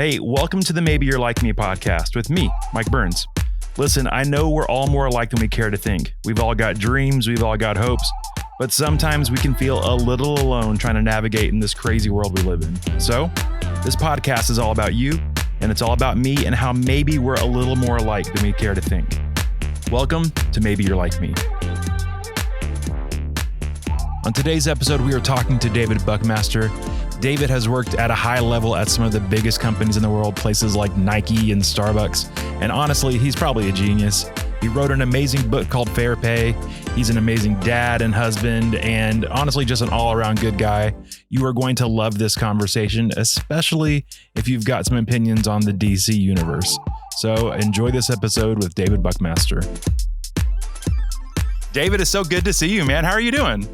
Hey, welcome to the Maybe You're Like Me podcast with me, Mike Burns. Listen, I know we're all more alike than we care to think. We've all got dreams, we've all got hopes, but sometimes we can feel a little alone trying to navigate in this crazy world we live in. So, this podcast is all about you, and it's all about me and how maybe we're a little more alike than we care to think. Welcome to Maybe You're Like Me. On today's episode, we are talking to David Buckmaster. David has worked at a high level at some of the biggest companies in the world, places like Nike and Starbucks. And honestly, he's probably a genius. He wrote an amazing book called Fair Pay. He's an amazing dad and husband, and honestly, just an all-around good guy. You are going to love this conversation, especially if you've got some opinions on the DC universe. So enjoy this episode with David Buckmaster. David, it's so good to see you, man. How are you doing?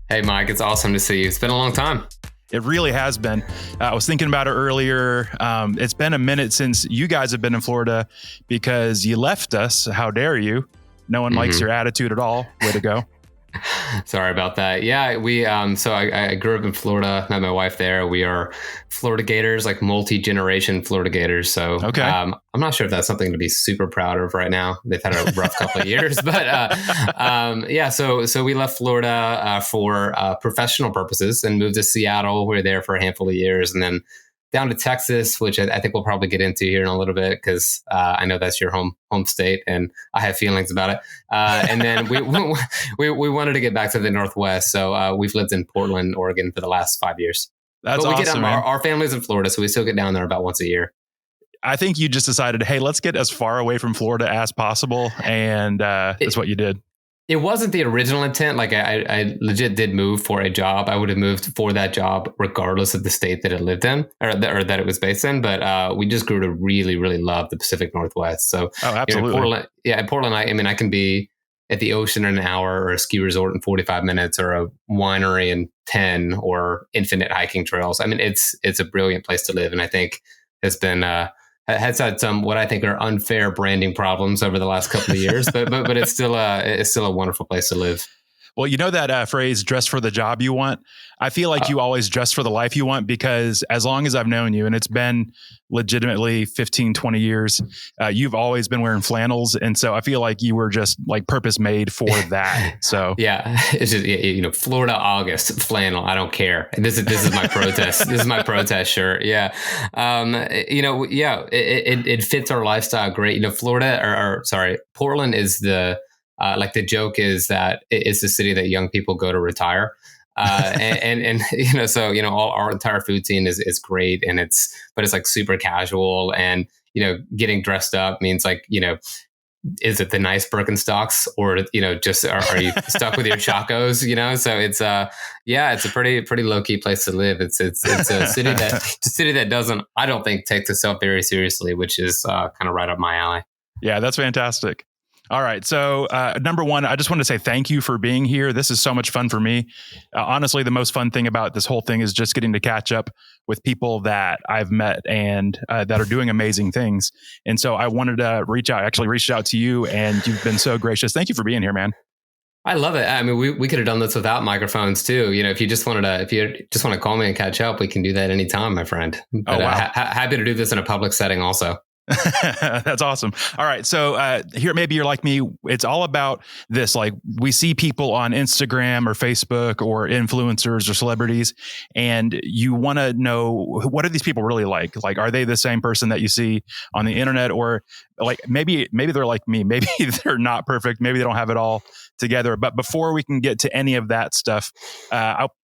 Hey, Mike, it's awesome to see you. It's been a long time. It really has been. I was thinking about it earlier. It's been a minute since you guys have been in Florida because you left us. How dare you? No one likes your attitude at all. Way to go. Sorry about that. Yeah, so I grew up in Florida, met my wife there. We are Florida Gators, like multi-generation Florida Gators. So okay. I'm not sure if that's something to be super proud of right now. They've had a rough couple of years, but yeah, so we left Florida for professional purposes and moved to Seattle. We were there for a handful of years, and then down to Texas, which I think we'll probably get into here in a little bit because I know that's your home state, and I have feelings about it. And then we wanted to get back to the Northwest, so we've lived in Portland, Oregon for the last 5 years. That's awesome. But our family's in Florida, so we still get down there about once a year. I think you just decided, hey, let's get as far away from Florida as possible, and that's what you did. It wasn't the original intent. Like I legit did move for a job. I would have moved for that job regardless of the state that it lived in or that it was based in. But we just grew to really, really love the Pacific Northwest. So absolutely. In Portland, I can be at the ocean in an hour, or a ski resort in 45 minutes, or a winery in 10, or infinite hiking trails. I mean, it's a brilliant place to live, and I think it's been has had some what I think are unfair branding problems over the last couple of years, but it's still a wonderful place to live. Well, you know that phrase, dress for the job you want. I feel like you always dress for the life you want, because as long as I've known you, and it's been legitimately 15, 20 years, you've always been wearing flannels. And so I feel like you were just like purpose made for that. So yeah, it's just, Florida August flannel. I don't care. This is my protest. This is my protest shirt. Yeah. It fits our lifestyle great. Portland is the joke is that it's the city that young people go to retire. So our entire food scene is great, but it's like super casual, and, getting dressed up means is it the nice Birkenstocks, or, just are you stuck with your Chacos, So it's a pretty low key place to live. It's a city that doesn't, I don't think, take itself very seriously, which is kind of right up my alley. Yeah, that's fantastic. All right. So number one, I just want to say thank you for being here. This is so much fun for me. Honestly, the most fun thing about this whole thing is just getting to catch up with people that I've met and that are doing amazing things. And so I wanted to reached out to you, and you've been so gracious. Thank you for being here, man. I love it. I mean, we could have done this without microphones too. If you just want to call me and catch up, we can do that anytime, my friend. But, wow. Happy to do this in a public setting also. That's awesome. All right. So here, Maybe You're Like Me. It's all about this. Like, we see people on Instagram or Facebook or influencers or celebrities, and you want to know, what are these people really like? Like, are they the same person that you see on the internet? Or like, maybe they're like me. Maybe they're not perfect. Maybe they don't have it all together. But before we can get to any of that stuff,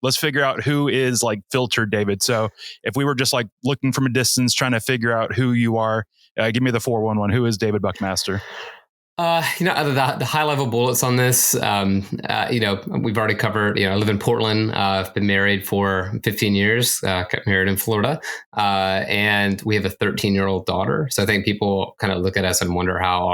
let's figure out who is like filtered David. So if we were just like looking from a distance, trying to figure out who you are, give me the 411. Who is David Buckmaster? The high level bullets on this, we've already covered, I live in Portland. I've been married for 15 years, got married in Florida. And we have a 13-year-old daughter. So I think people kind of look at us and wonder how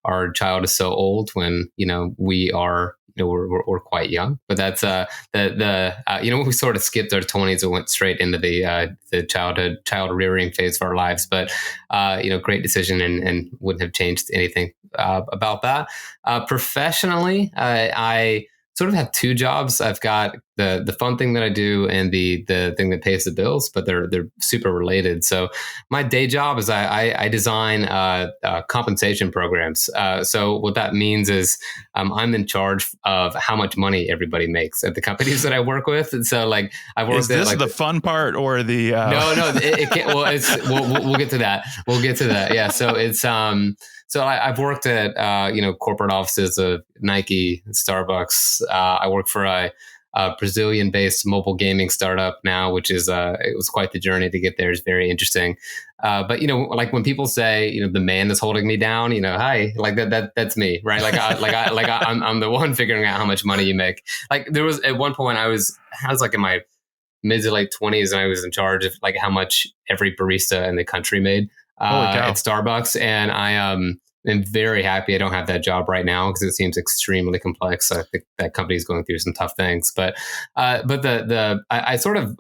our child is so old when, we are, we're quite young. But that's we sort of skipped our 20s and went straight into the child rearing phase of our lives. But great decision, and wouldn't have changed anything about that. Professionally, I sort of have two jobs. I've got the fun thing that I do and the thing that pays the bills, but they're super related. So my day job is I design compensation programs. So what that means is I'm in charge of how much money everybody makes at the companies that I work with. And so like I work. Is this the fun part or the? No, it can't. Well, we'll get to that. We'll get to that. Yeah. So it's So I've worked at corporate offices of Nike, Starbucks. I work for a Brazilian-based mobile gaming startup now, which is it was quite the journey to get there. It's very interesting. But like when people say, the man is holding me down, hi, like that's me, right? I'm the one figuring out how much money you make. Like there was at one point I was like in my mid to late 20s, and I was in charge of like how much every barista in the country made at Starbucks, and I am very happy I don't have that job right now because it seems extremely complex. I think that company is going through some tough things, but I sort of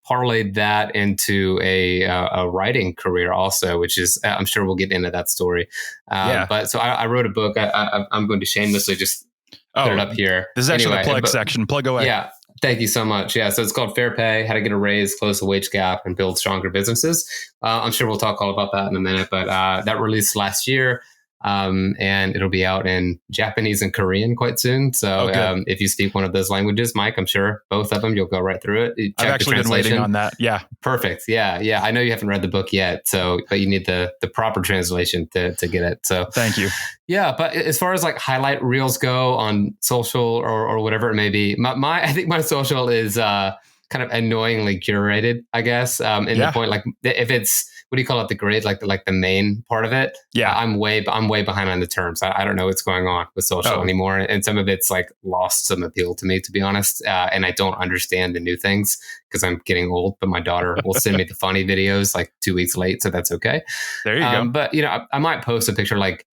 parlayed that into a writing career also, which is I'm sure we'll get into that story. But so I wrote a book. I'm going to shamelessly just put it up here. This is actually the plug section. Plug away. Yeah. Thank you so much. Yeah. So it's called Fair Pay, How to Get a Raise, Close the Wage Gap, and Build Stronger Businesses. I'm sure we'll talk all about that in a minute, but that released last year. And it'll be out in Japanese and Korean quite soon. So if you speak one of those languages, Mike, I'm sure both of them, you'll go right through it. I've actually been waiting on that. Yeah. Perfect. Yeah. I know you haven't read the book yet, but you need the proper translation to get it. So thank you. Yeah. But as far as like highlight reels go on social or whatever it may be, I think my social is kind of annoyingly curated, I guess. The point, like if it's, what do you call it? The grid, like the main part of it. Yeah. I'm way behind on the terms. I don't know what's going on with social anymore. And some of it's like lost some appeal to me, to be honest. And I don't understand the new things because I'm getting old, but my daughter will send me the funny videos like 2 weeks late. So that's okay. There you go. But I might post a picture like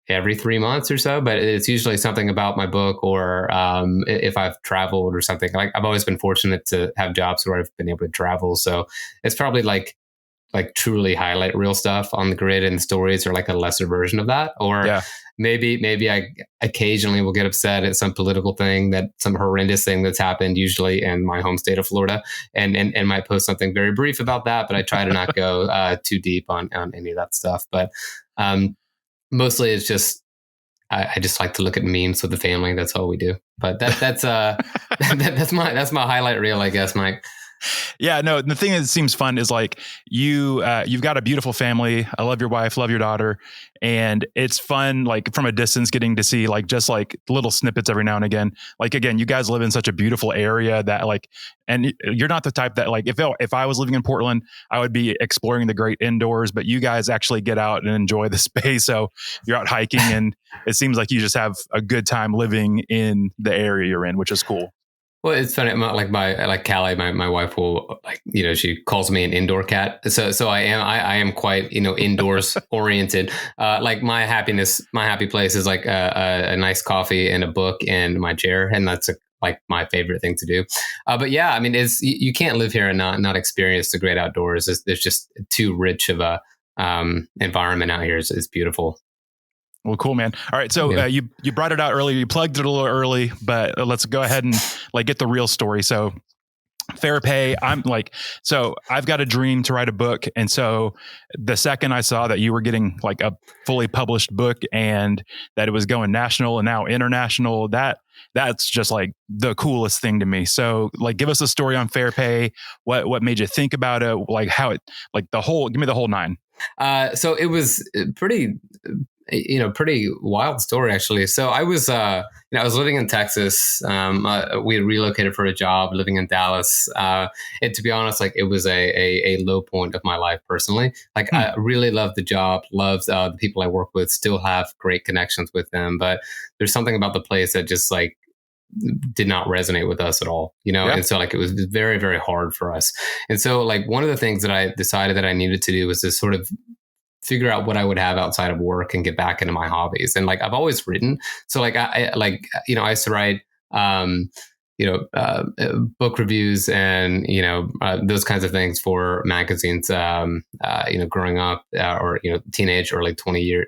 every 3 months or so, but it's usually something about my book or if I've traveled or something. Like I've always been fortunate to have jobs where I've been able to travel. So it's probably like truly highlight real stuff on the grid, and stories are like a lesser version of that. Or maybe I occasionally will get upset at some political thing, some horrendous thing that's happened, usually in my home state of Florida, and might post something very brief about that. But I try to not go too deep on any of that stuff. But mostly it's just, I just like to look at memes with the family. That's all we do. But that's that's my highlight reel, I guess, Mike. Yeah, no, the thing that seems fun is like you've got a beautiful family. I love your wife, love your daughter. And it's fun, like from a distance, getting to see like just like little snippets every now and again. Like, again, you guys live in such a beautiful area that like, and you're not the type that like, if I was living in Portland, I would be exploring the great indoors, but you guys actually get out and enjoy the space. So you're out hiking and it seems like you just have a good time living in the area you're in, which is cool. Well, it's funny. Like Callie, my wife will she calls me an indoor cat. So I am quite indoors oriented. Like my happy place is like a nice coffee and a book and my chair, and that's like my favorite thing to do. But yeah, I mean, you can't live here and not experience the great outdoors. There's just too rich of a environment out here. It's beautiful. Well, cool, man. All right. So you brought it out earlier. You plugged it a little early, but let's go ahead and like get the real story. So Fair Pay, I've got a dream to write a book. And so the second I saw that you were getting like a fully published book and that it was going national and now international, that's just like the coolest thing to me. So like, give us a story on Fair Pay. What made you think about it? Like how it, like give me the whole nine. So it was pretty wild story, actually. So I was, I was living in Texas. We had relocated for a job, living in Dallas. And to be honest, like it was a low point of my life personally. Like I really loved the job, loved the people I work with, still have great connections with them. But there's something about the place that just like did not resonate with us at all, And so like it was very, very hard for us. And so like one of the things that I decided that I needed to do was to sort of figure out what I would have outside of work and get back into my hobbies. And like I've always written, so like I used to write book reviews and those kinds of things for magazines. Growing up or teenage or like 20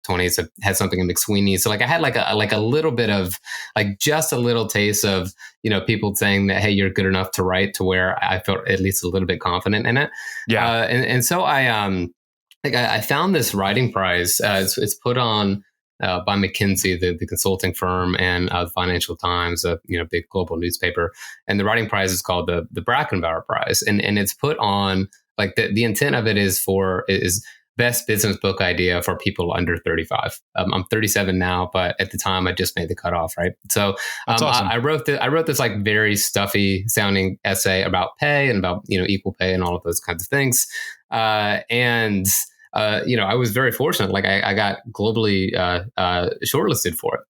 20s. So had something in McSweeney. So like I had like a little bit of like just a little taste of, people saying that, hey, you're good enough to write, to where I felt at least a little bit confident in it. Yeah. And so I found this writing prize. It's put on by McKinsey, the consulting firm, and the Financial Times, a big global newspaper. And the writing prize is called the Brackenbauer Prize, and it's put on, like, the intent of it is best business book idea for people under 35. I'm 37 now, but at the time I just made the cutoff, right? So That's awesome. I wrote this like very stuffy sounding essay about pay and about equal pay and all of those kinds of things, and I was very fortunate. Like I got globally shortlisted for it.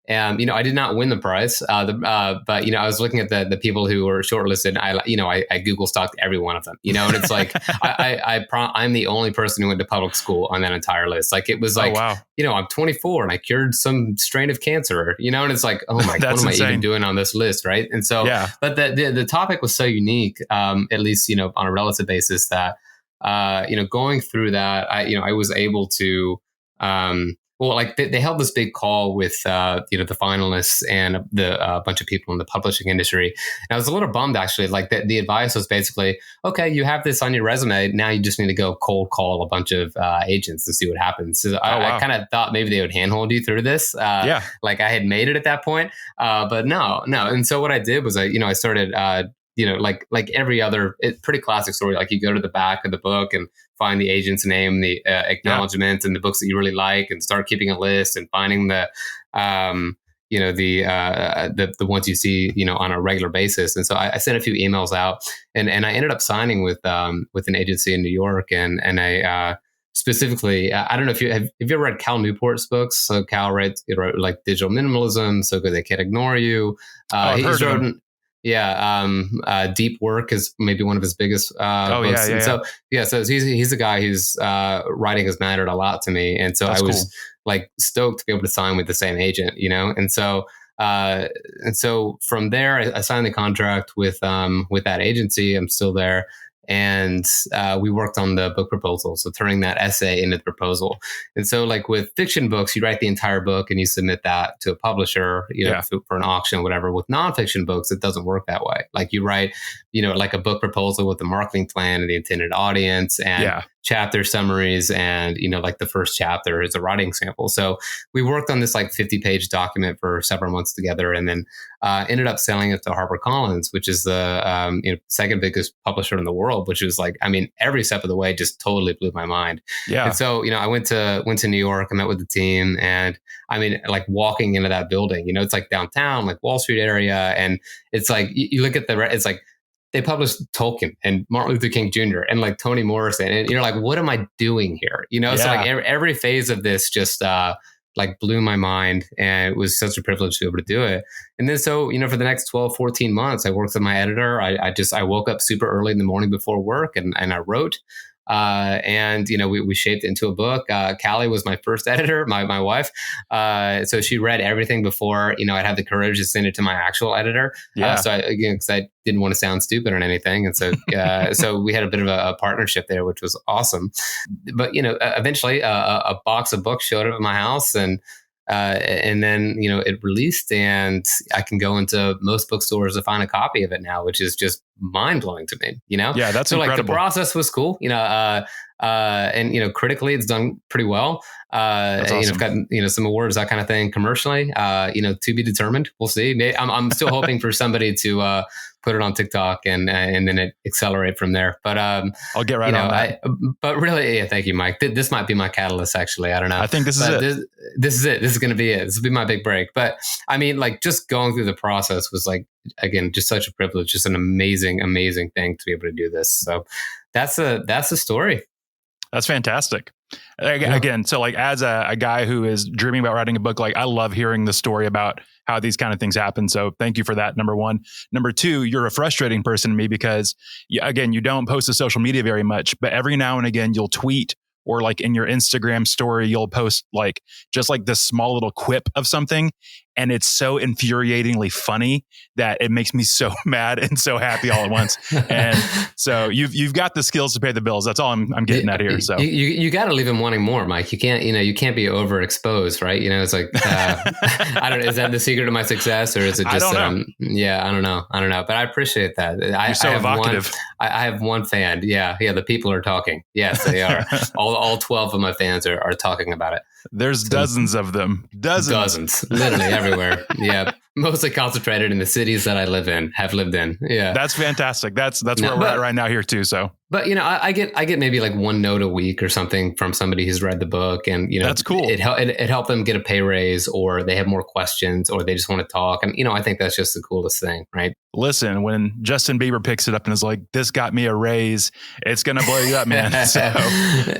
And, I did not win the prize, but, I was looking at the people who were shortlisted. I Google stalked every one of them, and it's like, I'm the only person who went to public school on that entire list. Like it was like, wow. I'm 24 and I cured some strain of cancer, and it's like, oh my God, what am I even doing on this list? Right. And so, but the topic was so unique, at least, on a relative basis, that, going through that, I was able to, they held this big call with, the finalists and the bunch of people in the publishing industry. And I was a little bummed, actually. Like the advice was basically, okay, you have this on your resume. Now you just need to go cold call a bunch of agents and see what happens. So I kind of thought maybe they would handhold you through this. Like I had made it at that point. But no. And so what I did was I started, like every other pretty classic story. Like you go to the back of the book and find the agent's name, the acknowledgement, and the books that you really like, and start keeping a list and finding the ones you see, on a regular basis. And so I sent a few emails out, and I ended up signing with an agency in New York, and I specifically, I don't know if have you ever read Cal Newport's books? So Cal wrote like Digital Minimalism, So Good They Can't Ignore You. I've heard of him. Deep Work is maybe one of his biggest books. So he's a guy whose writing has mattered a lot to me, and so I was like stoked to be able to sign with the same agent, and so from there I signed the contract with that agency. I'm still there. And we worked on the book proposal, so turning that essay into the proposal. And so, like with fiction books, you write the entire book and you submit that to a publisher, for an auction, whatever. With nonfiction books, it doesn't work that way. Like you write, like a book proposal with the marketing plan and the intended audience and chapter summaries, and like the first chapter is a writing sample. So we worked on this like 50-page document for several months together, and then ended up selling it to HarperCollins, which is the second biggest publisher in the world, which was like, every step of the way just totally blew my mind. And so, I went to New York, I met with the team, and like walking into that building, it's like downtown, like Wall Street area. And it's like, you look at it's like, they published Tolkien and Martin Luther King Jr. and like Toni Morrison. And you're like, what am I doing here? So like every phase of this just like blew my mind. And it was such a privilege to be able to do it. And then so, for the next 12, 14 months, I worked with my editor. I woke up super early in the morning before work and I wrote. And we shaped it into a book. Callie was my first editor, my wife. So she read everything before, I'd have the courage to send it to my actual editor. So because I didn't want to sound stupid or anything. And so, so we had a bit of a partnership there, which was awesome. But, eventually a box of books showed up at my house, and then, it released, and I can go into most bookstores to find a copy of it now, which is just mind blowing to me, Yeah, that's so incredible. Like the process was cool, and, critically it's done pretty well. That's awesome. I've got, some awards, that kind of thing commercially, to be determined. We'll see. I'm still hoping for somebody to, put it on TikTok and then it accelerate from there. But I'll get right on that. But really, thank you, Mike. This might be my catalyst. Actually, I don't know. I think this is it. This is it. This is going to be it. This will be my big break. But like just going through the process was like, again, just such a privilege. Just an amazing, amazing thing to be able to do this. So that's the story. That's fantastic. Again, so like as a guy who is dreaming about writing a book, like I love hearing the story about how these kind of things happen. So thank you for that. Number one. Number two, you're a frustrating person to me because again, you don't post to social media very much, but every now and again you'll tweet, or like in your Instagram story, you'll post like just like this small little quip of something. and it's so infuriatingly funny that it makes me so mad and so happy all at once. And so you've got the skills to pay the bills. That's all I'm getting at here. So you got to leave him wanting more, Mike. You can't be overexposed, right? It's like I don't know. Is that the secret to my success, or is it just? I don't know. But I appreciate that. You're so evocative. I have one fan. Yeah. The people are talking. Yes, they are. all 12 of my fans are talking about it. There's dozens of them. Dozens. Literally everywhere. Yeah. Mostly concentrated in the cities that I have lived in. Yeah. That's fantastic. That's where we're at right now here too. So, but I get maybe like one note a week or something from somebody who's read the book, and that's cool. It helped them get a pay raise, or they have more questions, or they just want to talk. And I think that's just the coolest thing, right? Listen, when Justin Bieber picks it up and is like, "This got me a raise," it's gonna blow you up, man. So,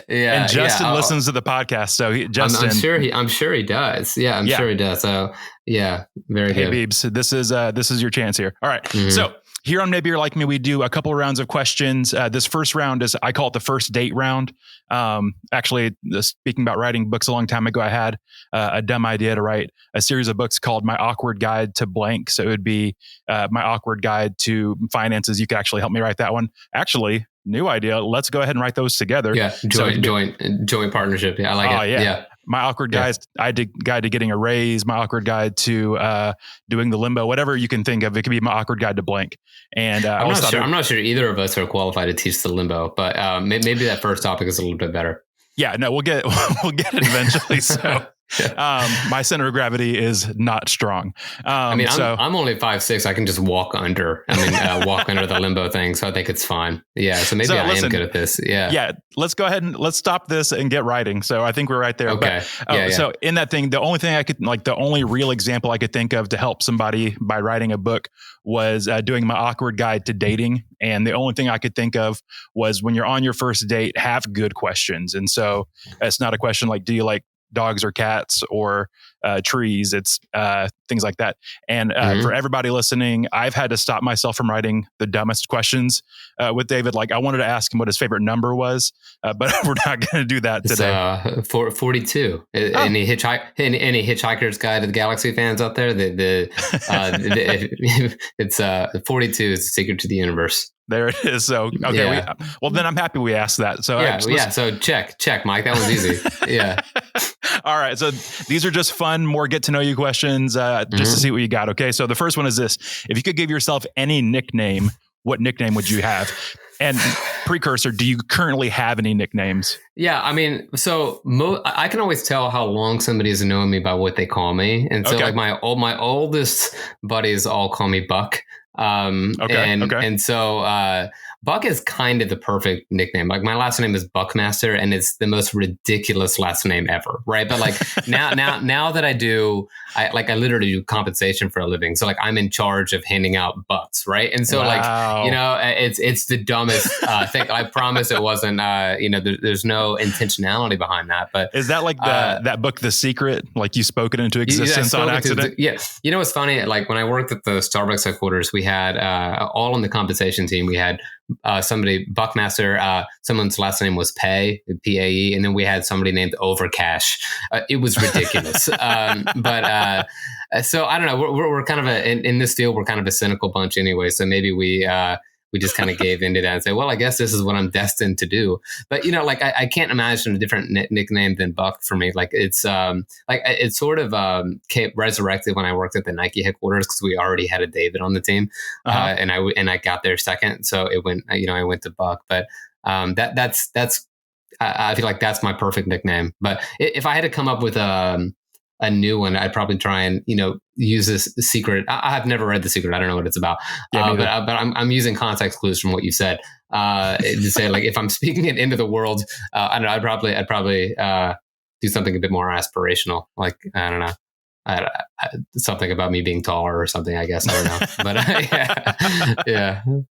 and Justin listens to the podcast, so Justin, I'm sure he does. Yeah, I'm sure he does. So yeah, very good. Hey, Biebs, this is your chance here. All right, so. Here on Maybe You're Like Me, we do a couple of rounds of questions. This first round is, I call it the first date round. Actually, speaking about writing books a long time ago, I had a dumb idea to write a series of books called My Awkward Guide to Blank. So it would be My Awkward Guide to Finances. You could actually help me write that one. Actually, new idea. Let's go ahead and write those together. Yeah, joint partnership. Yeah, I like it. Yeah. My Awkward Guide to Getting a Raise, My Awkward Guide to Doing the Limbo, whatever you can think of. It could be My Awkward Guide to Blank. And I'm not sure either of us are qualified to teach the limbo, but maybe that first topic is a little bit better. Yeah, no, we'll get it eventually. So my center of gravity is not strong. I'm only 5'6". I can just walk under. Walk under the limbo thing. So I think it's fine. Yeah. So maybe I am good at this. Yeah. Yeah. Let's go ahead and let's stop this and get writing. So I think we're right there. Okay. But, so in that thing, the only real example I could think of to help somebody by writing a book was doing My Awkward Guide to Dating. And the only thing I could think of was, when you're on your first date, have good questions. And so it's not a question like, do you like dogs or cats or trees? It's things like that. And for everybody listening, I've had to stop myself from writing the dumbest questions with David. Like, I wanted to ask him what his favorite number was, but we're not going to do that today. It's 42. Any Hitchhiker's Guide to the Galaxy fans out there? It's 42 is the secret to the universe. There it is. So, okay. Well, then I'm happy we asked that. So, so check, Mike. That was easy. Yeah. All right. So these are just fun, more get to know you questions, just to see what you got. Okay. So the first one is this: if you could give yourself any nickname, what nickname would you have? And precursor, do you currently have any nicknames? Yeah, I can always tell how long somebody has known me by what they call me, and so like my oldest buddies all call me Buck. And so Buck is kind of the perfect nickname. Like, my last name is Buckmaster, and it's the most ridiculous last name ever, right? But like now that I literally do compensation for a living, so like I'm in charge of handing out bucks, right? And so it's the dumbest thing. I promise it wasn't. There's no intentionality behind that. But is that like that book, The Secret? Like, you spoke it into existence on accident? You know what's funny? Like, when I worked at the Starbucks headquarters, we had all on the compensation team. We had somebody, Buckmaster, someone's last name was Pay, P-A-E, and then we had somebody named Overcash. It was ridiculous. So I don't know. We're kind of in this deal, we're kind of a cynical bunch anyway. So maybe we just kind of gave into that and say, well, I guess this is what I'm destined to do. But, I can't imagine a different nickname than Buck for me. Like, it's it sort of resurrected when I worked at the Nike headquarters, because we already had a David on the team, and I got there second, so it went. I went to Buck, but that's I feel like that's my perfect nickname. But if I had to come up with a new one, I'd probably try and, use this secret. I have never read The Secret. I don't know what it's about. But I'm using context clues from what you said to say, like, if I'm speaking it into the world, I don't know. I'd probably do something a bit more aspirational. Like, I don't know. Something about me being taller or something, I guess. I don't know. But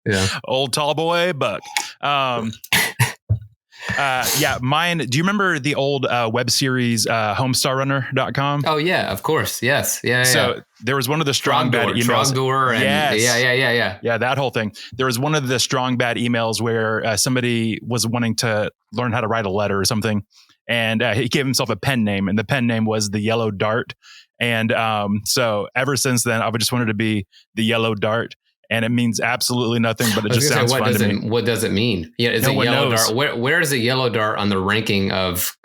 yeah. Old tall boy, Buck. Mine. Do you remember the old web series homestarrunner.com? Oh yeah, of course. Yes. Yeah. So there was one of the strong bad emails. Yeah, that whole thing. There was one of the strong bad emails where somebody was wanting to learn how to write a letter or something, and he gave himself a pen name, and the pen name was the Yellow Dart. And so ever since then, I've just wanted to be the yellow dart. And it means absolutely nothing, but it just sounds fun to me. What does it mean? Yeah, is No a one yellow knows. dart? Where is a yellow dart on the ranking of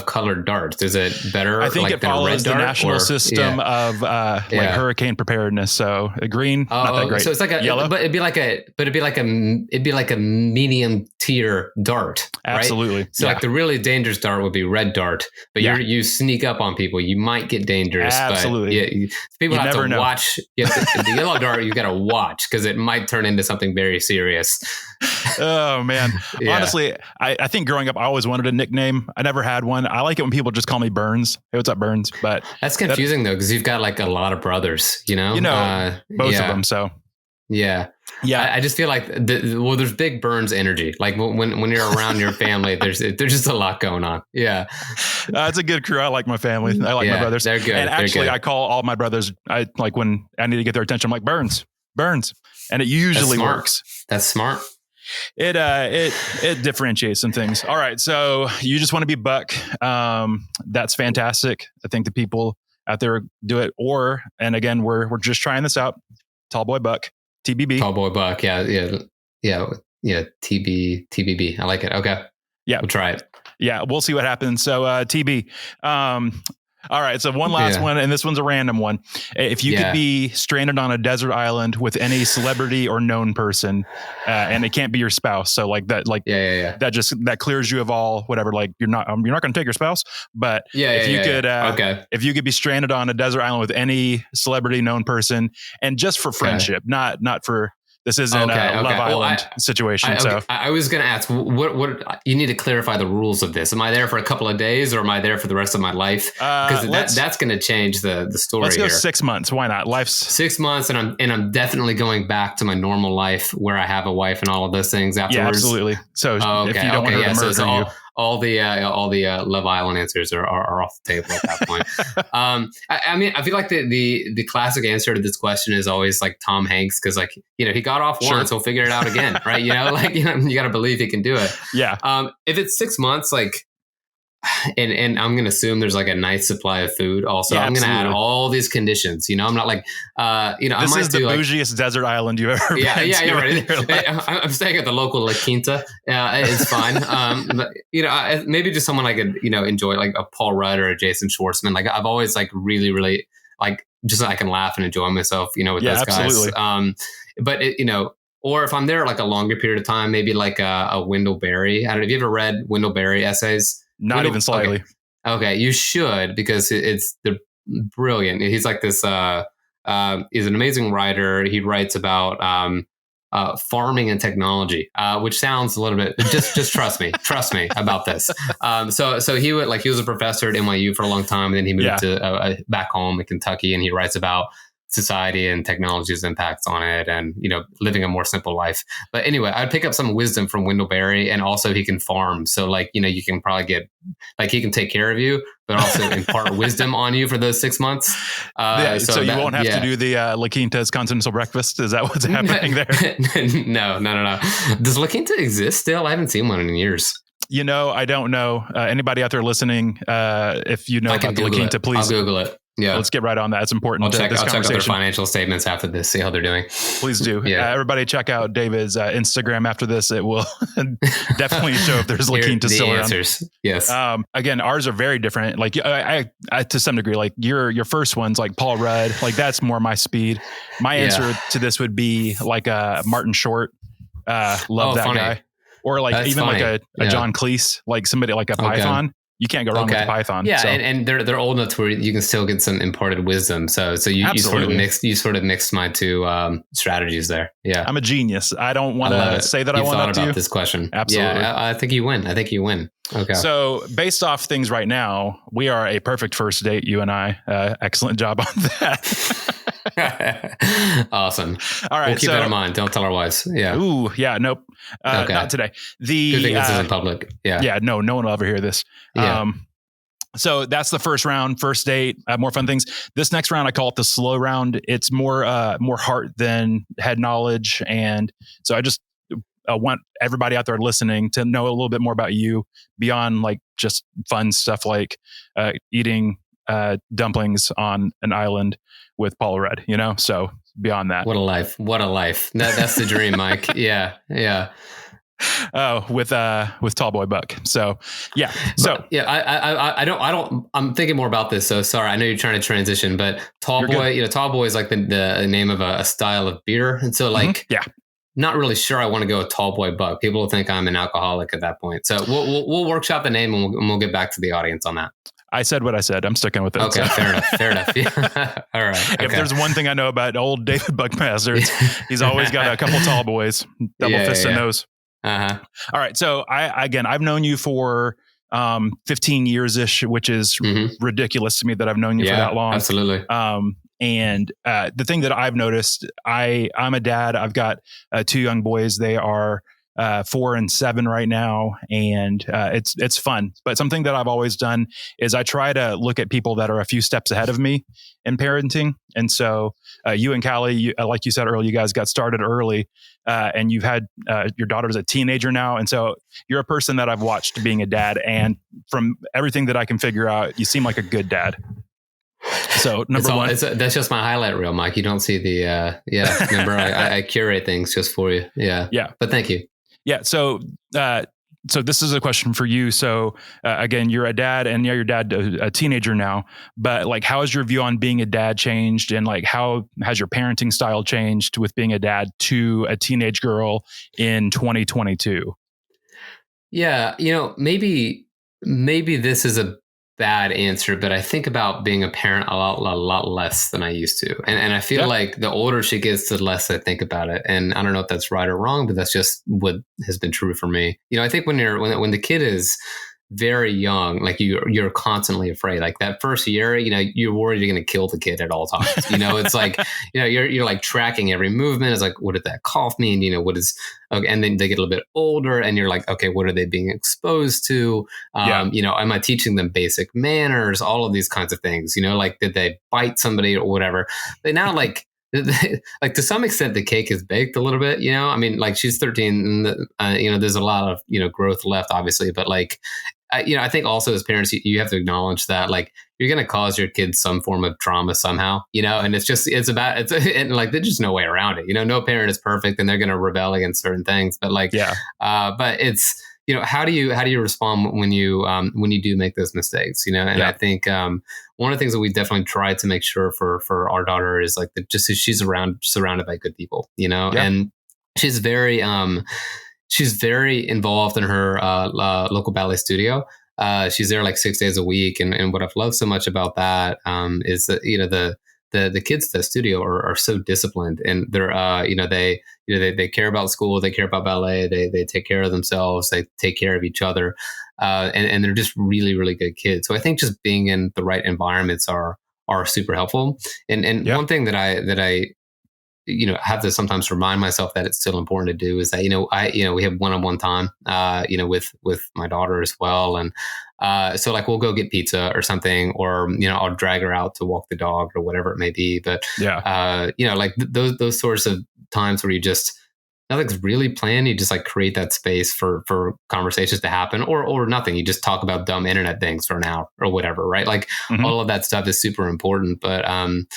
colored darts? Is it better? I think like it follows the national system yeah. of like hurricane preparedness. So green, not that great. So it's like a yellow, but it'd be like a medium tier dart, right? Absolutely. So like the really dangerous dart would be red dart, but you sneak up on people, you might get dangerous. Absolutely. But people have to watch. The yellow dart, you got to watch because it might turn into something very serious. Oh man. Honestly, I think growing up, I always wanted a nickname. I never had one. I like it when people just call me Burns. Hey, what's up, Burns? But that's confusing though, because you've got like a lot of brothers, both of them. So yeah. I just feel like there's big Burns energy. Like when you're around your family, there's just a lot going on. Yeah. It's a good crew. I like my family. I like my brothers. They're good. And actually I call all my brothers, I like when I need to get their attention, I'm like Burns. And it usually works. That's smart. It differentiates some things. All right. So you just want to be Buck. That's fantastic. I think the people out there do it. And again, we're just trying this out. Tall Boy Buck, TBB. Tall Boy Buck. Yeah. TBB. I like it. Okay. Yeah. We'll try it. Yeah. We'll see what happens. So, TB, all right. So one last one, and this one's a random one. If you could be stranded on a desert island with any celebrity or known person, and it can't be your spouse. So like that, that clears you of all, whatever, like you're not going to take your spouse, but if you could be stranded on a desert island with any celebrity, known person, and just for friendship, not for, this isn't a Love Island situation. I was going to ask, what you need to clarify the rules of this. Am I there for a couple of days, or am I there for the rest of my life? Because that's going to change the story. Let's go 6 months. Why not? Life's 6 months, and I'm definitely going back to my normal life where I have a wife and all of those things afterwards. Yeah, absolutely. So if you don't want her to murder you. All the Love Island answers are off the table at that point. I mean, I feel like the classic answer to this question is always like Tom Hanks, because like he got off once, he'll figure it out again, right? You got to believe he can do it. Yeah. If it's 6 months, like. And I'm going to assume there's like a nice supply of food. Also, I'm going to add all these conditions. I'm not like, this I might is the bougiest desert island you've ever been to. Yeah, right. I'm staying at the local La Quinta. It's fine. But maybe just someone I could, enjoy, like a Paul Rudd or a Jason Schwartzman. Like I've always like really, really like just so I can laugh and enjoy myself, with those guys. But or if I'm there like a longer period of time, maybe like a Wendell Berry. I don't know. Have you ever read Wendell Berry essays? Not even slightly. Okay, you should, because they're brilliant. He's like this. He's an amazing writer. He writes about farming and technology, which sounds a little bit. Just trust me about this. So he was a professor at NYU for a long time, and then he moved to back home in Kentucky, and he writes about society and technology's impacts on it, and living a more simple life. But anyway, I'd pick up some wisdom from Wendell Berry, and also he can farm, so like you can probably get like he can take care of you, but also impart wisdom on you for those 6 months. So you won't have to do the La Quinta's continental breakfast. Is that what's happening there? No. Does La Quinta exist still? I haven't seen one in years. I don't know. Anybody out there listening, if you know about the La Quinta, please I'll Google it. Yeah, let's get right on that. It's important. I'll check out their financial statements after this, see how they're doing. Please do. Everybody check out David's Instagram after this. It will definitely show if there's La Quinta still around. Answers. Yes. Again, ours are very different. Like I to some degree, like your first one's like Paul Rudd. Like that's more my speed. My answer to this would be like a Martin Short. Love that guy. Or like that's even funny. Like a John Cleese, like somebody like a Python. You can't go wrong with Python. Yeah, so. and they're old enough to where you can still get some imparted wisdom. So you sort of mixed my two strategies there. Yeah, I'm a genius. I don't want to say that I want up to you. This question. Absolutely. Yeah, I think you win. Okay. So based off things right now, we are a perfect first date. You and I. Excellent job on that. Awesome. All right. We'll keep that in mind. Don't tell our wives. Yeah. Ooh. Yeah. Nope. Not today. Good thing this isn't public. Yeah. Yeah. No one will ever hear this. Yeah. So that's the first round, first date, more fun things. This next round, I call it the slow round. It's more heart than head knowledge. And so I just want everybody out there listening to know a little bit more about you beyond like just fun stuff like eating dumplings on an island with Paula Rudd, so beyond that. What a life. What a life. That's the dream, Mike. Yeah. Yeah. Oh, with Tallboy Buck. So yeah. So but, yeah, I'm thinking more about this. So sorry, I know you're trying to transition, but Tallboy, Tallboy is like the name of a style of beer. And so like, yeah, not really sure I want to go with Tallboy Buck. People will think I'm an alcoholic at that point. So we'll workshop the name and we'll get back to the audience on that. I said what I said. I'm sticking with it. Okay, so. Fair enough. Yeah. All right. Okay. If there's one thing I know about old David Buckmaster, he's always got a couple tall boys, double fist and nose. Uh-huh. All right. So I've known you for 15 years ish, which is ridiculous to me that I've known you for that long. Absolutely. And the thing that I've noticed, I'm a dad. I've got 2 young boys. They are 4 and 7 right now, and it's fun. But something that I've always done is I try to look at people that are a few steps ahead of me in parenting. And so you and Callie, like you said earlier, you guys got started early, and you've had your daughter's a teenager now, and so you're a person that I've watched being a dad. And from everything that I can figure out, you seem like a good dad. So number one, that's just my highlight reel, Mike. You don't see the remember I curate things just for you. Yeah. But thank you. Yeah. So this is a question for you. So again, you're a dad, and your dad a teenager now. But like, how has your view on being a dad changed, and like, how has your parenting style changed with being a dad to a teenage girl in 2022? Yeah, maybe this is a bad answer, but I think about being a parent a lot less than I used to. And I feel like the older she gets, the less I think about it. And I don't know if that's right or wrong, but that's just what has been true for me. I think when the kid is very young, like you're constantly afraid. Like that first year, you're worried you're going to kill the kid at all times. It's like, you're like tracking every movement. It's like, what did that cough mean? What is, okay. And then they get a little bit older and you're like, okay, what are they being exposed to? Am I teaching them basic manners? All of these kinds of things, like, did they bite somebody or whatever? They now like to some extent the cake is baked a little bit, I mean, like she's 13 and there's a lot of, growth left obviously, but like, I think also as parents, you have to acknowledge that like you're going to cause your kids some form of trauma somehow, and and like, there's just no way around it. No parent is perfect and they're going to rebel against certain things, but like, but it's, how do you respond when you do make those mistakes, and I think, one of the things that we definitely try to make sure for our daughter is like that just she's surrounded by good people, and she's very involved in her local ballet studio. She's there like 6 days a week. And what I've loved so much about that is that, the kids at the studio are so disciplined, and they're, they care about school, they care about ballet, they take care of themselves, they take care of each other. And they're just really, really good kids. So I think just being in the right environments are super helpful. And one thing that I have to sometimes remind myself that it's still important to do is that, we have one-on-one time, with my daughter as well. And, so like we'll go get pizza or something, or, I'll drag her out to walk the dog or whatever it may be. But, like those sorts of times where you just, nothing's really planned. You just like create that space for conversations to happen, or nothing. You just talk about dumb internet things for an hour or whatever, right? Like all of that stuff is super important. But and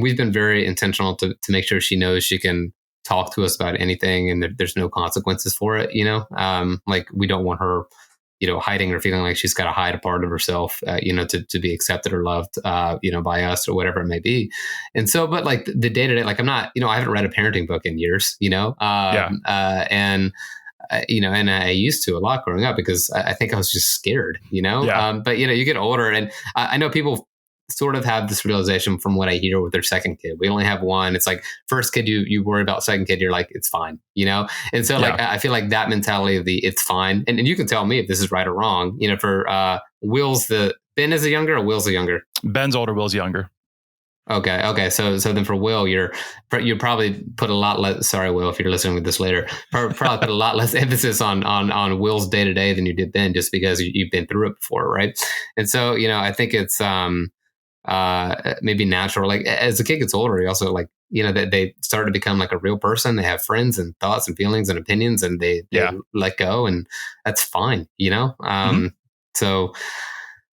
we've been very intentional to make sure she knows she can talk to us about anything, and there's no consequences for it. Like we don't want her, hiding or feeling like she's got to hide a part of herself, to be accepted or loved, by us or whatever it may be. And so, but like the day to day, like I'm not, I haven't read a parenting book in years, and I used to a lot growing up because I think I was just scared, but you get older, and I know people sort of have this realization from what I hear with their second kid. We only have one. It's like first kid, you worry about, second kid, you're like, it's fine, And so like, I feel like that mentality of the, it's fine. And you can tell me if this is right or wrong, for Ben is a younger, or Will's a younger? Ben's older, Will's younger. Okay. So then for Will, you probably put a lot less, sorry, Will, if you're listening to this later, probably put a lot less emphasis on Will's day to day than you did Ben, just because you've been through it before. Right. And so, I think it's, maybe natural. Like as the kid gets older, you also like, they start to become like a real person. They have friends and thoughts and feelings and opinions, and they let go, and that's fine, So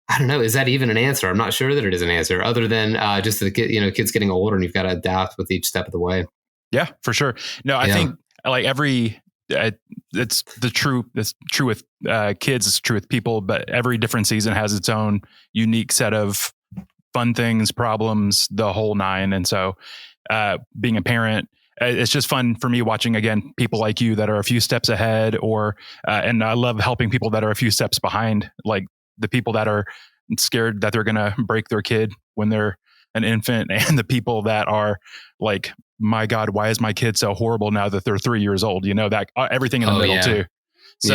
I don't know. Is that even an answer? I'm not sure that it is an answer, other than just the kids getting older, and you've got to adapt with each step of the way. Yeah, for sure. No, I think like it's true with kids. It's true with people, but every different season has its own unique set of fun things, problems, the whole nine. And so, being a parent, it's just fun for me watching, again, people like you that are a few steps ahead, and I love helping people that are a few steps behind, like the people that are scared that they're going to break their kid when they're an infant, and the people that are like, my God, why is my kid so horrible now that they're 3 years old? That everything in the middle too. So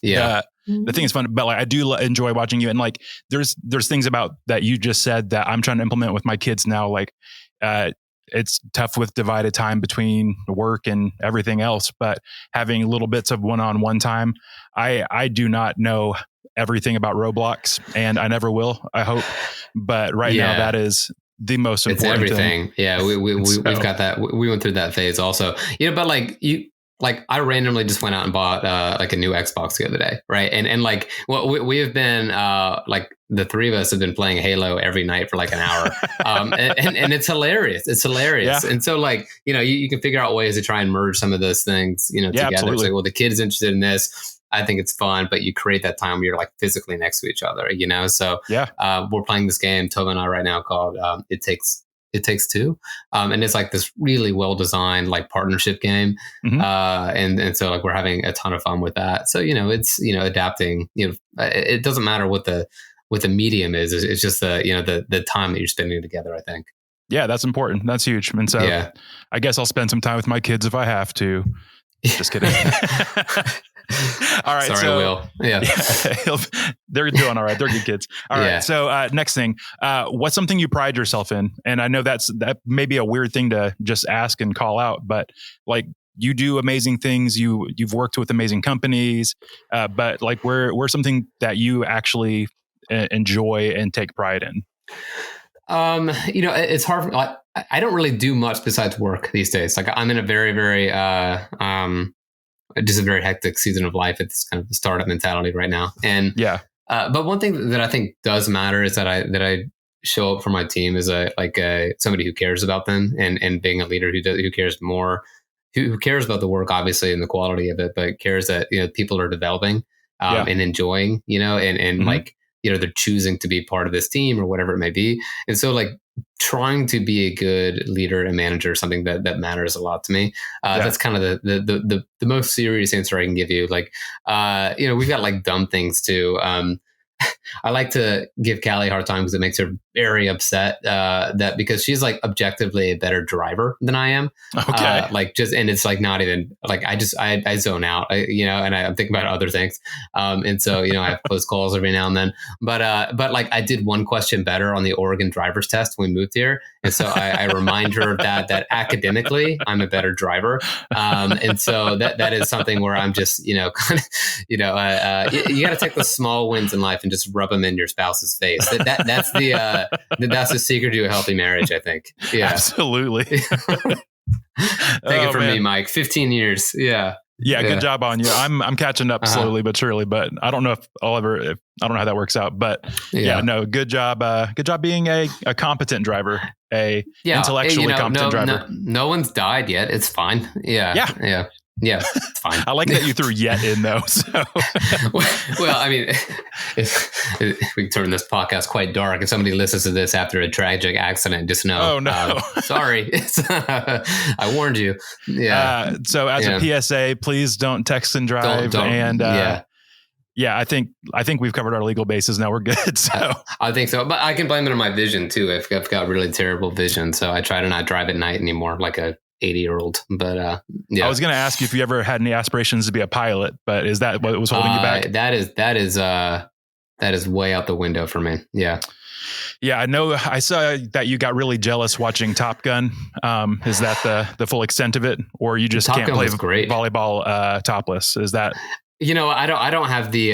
yeah. The thing is fun, but like I do enjoy watching you, and like there's things about that you just said that I'm trying to implement with my kids now. Like it's tough with divided time between work and everything else, but having little bits of one-on-one time. I do not know everything about Roblox, and I never will, I hope. But right now, that is the most important everything. thing. Yeah, we've got that. We went through that phase also. But like I randomly just went out and bought like a new Xbox the other day, right? And like we have been like the three of us have been playing Halo every night for like an hour, and it's hilarious. It's hilarious. Yeah. And so like you can figure out ways to try and merge some of those things together. Absolutely. It's like, well, the kid is interested in this. I think it's fun, but you create that time where you're like physically next to each other, So we're playing this game, Toba and I right now, called It Takes Two. And it's like this really well-designed like partnership game. Mm-hmm. And so like we're having a ton of fun with that. So, it's, adapting, it doesn't matter what the medium is. It's just the time that you're spending together, I think. Yeah, that's important. That's huge. And so I guess I'll spend some time with my kids if I have to. Just kidding. All right. Sorry, Will. Yeah. They're doing all right. They're good kids. All right. So next thing, what's something you pride yourself in? And I know that may be a weird thing to just ask and call out, but like you do amazing things. You've worked with amazing companies, but like where's something that you actually enjoy and take pride in? It's hard. I don't really do much besides work these days. Like I'm in a very, very, just a very hectic season of life. It's kind of the startup mentality right now. And but one thing that I think does matter is that I show up for my team as somebody who cares about them, and being a leader who cares more, who cares about the work, obviously, and the quality of it, but cares that people are developing and enjoying, and mm-hmm. like they're choosing to be part of this team or whatever it may be. And so like trying to be a good leader and manager is something that matters a lot to me. That's kind of the most serious answer I can give you. Like, we've got like dumb things too. I like to give Callie a hard time because it makes her very upset that because she's like objectively a better driver than I am. Okay. And it's like not even like I zone out, and I'm thinking about other things. And so, I have close calls every now and then, but like I did one question better on the Oregon driver's test when we moved here. And so I remind her that academically I'm a better driver. And so that is something where I'm just, you got to take the small wins in life and just rub them in your spouse's face. That's the secret to a healthy marriage, I think. Yeah, absolutely. Take it from me, Mike. 15 years. Yeah. Yeah. Good job on you. I'm catching up slowly but surely, but I don't know if I don't know how that works out, but no, good job. Good job being a competent driver, intellectually competent driver. No one's died yet. It's fine. Yeah. Yeah, it's fine. I like that you threw "yet" in though. So, well, I mean, if we can turn this podcast quite dark. If somebody listens to this after a tragic accident, just know. Oh no! Sorry, I warned you. Yeah. So, as a PSA, please don't text and drive. Don't, I think we've covered our legal bases now. We're good. So I think so, but I can blame it on my vision too. I've got really terrible vision, so I try to not drive at night anymore, like a 80-year-old. But I was going to ask you if you ever had any aspirations to be a pilot, but is that what was holding you back? That is way out the window for me. Yeah. Yeah, I know. I saw that you got really jealous watching Top Gun. Is that the full extent of it, or you just can't play volleyball topless? Is that? I don't have the.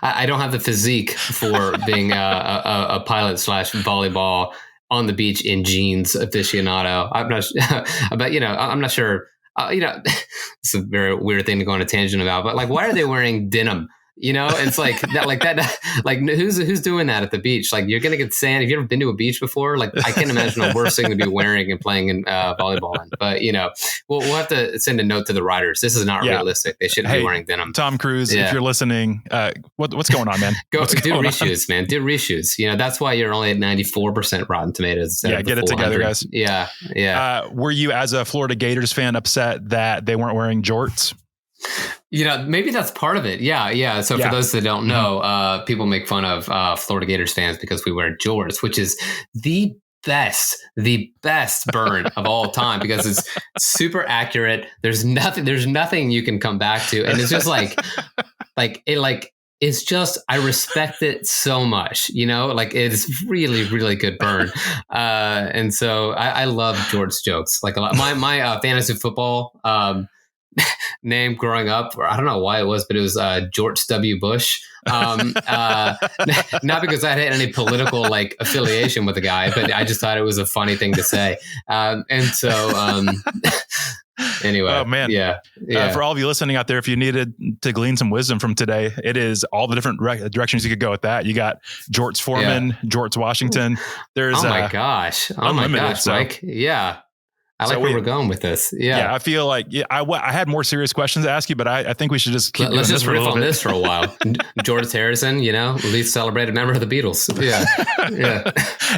I don't have the physique for being a pilot / volleyball on the beach in jeans aficionado. I'm not, but I'm not sure. It's a very weird thing to go on a tangent about. But like, why are they wearing denim? It's like that, like who's doing that at the beach? Like, you're going to get sand. Have you ever been to a beach before? Like, I can't imagine a worse thing to be wearing and playing in volleyball in. But, we'll have to send a note to the riders. This is not realistic. They shouldn't be wearing denim. Tom Cruise, if you're listening, what's going on, man? Do reshoots, man. Do reshoots. That's why you're only at 94% Rotten Tomatoes. Yeah, get it together, guys. Yeah. Were you, as a Florida Gators fan, upset that they weren't wearing jorts? Maybe that's part of it. Yeah. So for those that don't know, people make fun of Florida Gators fans because we wear jorts, which is the best burn of all time because it's super accurate. There's nothing you can come back to, and it's just it's just, I respect it so much, it's really, really good burn. And so I love Jorts jokes like a lot. My fantasy football name growing up, or I don't know why it was, but it was Jorts W. Bush. Not because I had any political affiliation with the guy, but I just thought it was a funny thing to say. And so anyway, oh man, yeah. For all of you listening out there, if you needed to glean some wisdom from today, it is all the different directions you could go with that. You got Jorts Foreman, Jorts Washington. There's oh my gosh, Mike. Yeah. I like where we're going with this. Yeah. I feel like I had more serious questions to ask you, but I think we should just keep let's just riff on this for a while. Jorts Harrison, least celebrated member of the Beatles. Yeah.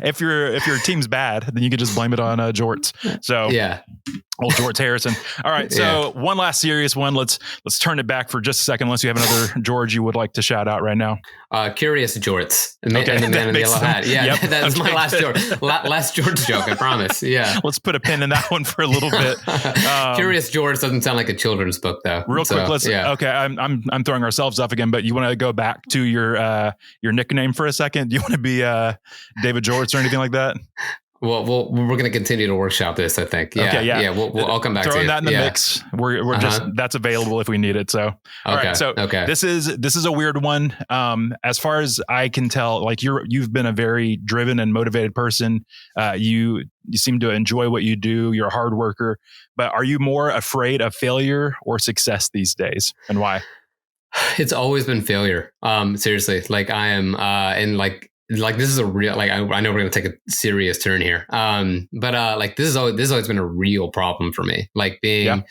If your team's bad, then you could just blame it on Jorts. So old Jorts Harrison. All right. So one last serious one. Let's turn it back for just a second. Unless you have another George you would like to shout out right now. Curious Jorts and the man in the yellow hat. Yeah, that was my last Jorts joke. I promise. Yeah. Let's put a pin in that one for a little bit. Curious Jorts doesn't sound like a children's book though. Real quick, let's. Okay, I'm throwing ourselves off again, but you want to go back to your nickname for a second? Do you want to be David Jorts or anything like that? Well, we're going to continue to workshop this, I think. Yeah. Okay, yeah. I'll come back to throwing that in the mix. We're just, that's available if we need it. So, all right. So this is a weird one. As far as I can tell, you've been a very driven and motivated person. You seem to enjoy what you do. You're a hard worker, but are you more afraid of failure or success these days, and why? It's always been failure. Seriously, I am, and this is a real, I know we're going to take a serious turn here. But this has always been a real problem for me, being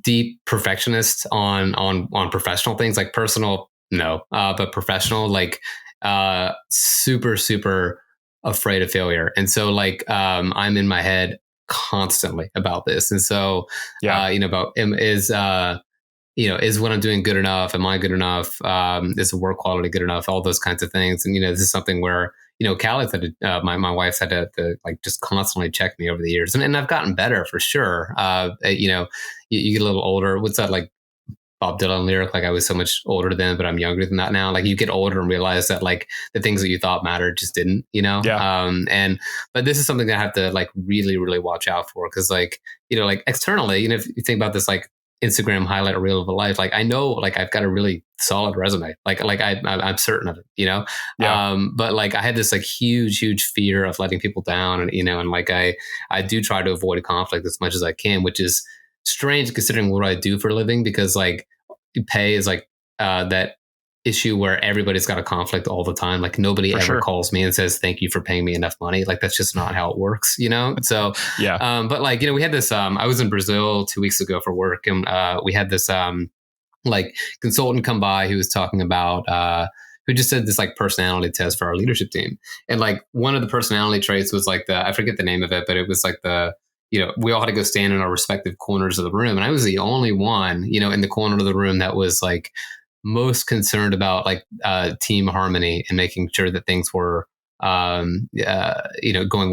deep perfectionist on professional things, personal, no, but professional, super, super afraid of failure. And so I'm in my head constantly about this. And so, is what I'm doing good enough? Am I good enough? Is the work quality good enough? All those kinds of things. And, this is something where, Callie's had to, my wife's had to just constantly check me over the years. And I've gotten better for sure. You get a little older. What's that Bob Dylan lyric? I was so much older then, but I'm younger than that now. You get older and realize that the things that you thought mattered just didn't, Yeah. But this is something that I have to really, really watch out for. Cause externally, if you think about this, Instagram highlight reel of a life. I know, I've got a really solid resume. I'm certain of it, Yeah. But I had this huge fear of letting people down, and I do try to avoid conflict as much as I can, which is strange considering what I do for a living, because pay is that issue where everybody's got a conflict all the time. Nobody ever calls me and says, thank you for paying me enough money. That's just not how it works, So, yeah. But we had this, I was in Brazil 2 weeks ago for work, and we had this consultant come by who was talking about, who just said this personality test for our leadership team. And one of the personality traits was I forget the name of it, but it was we all had to go stand in our respective corners of the room. And I was the only one, in the corner of the room that was most concerned about team harmony and making sure that things were going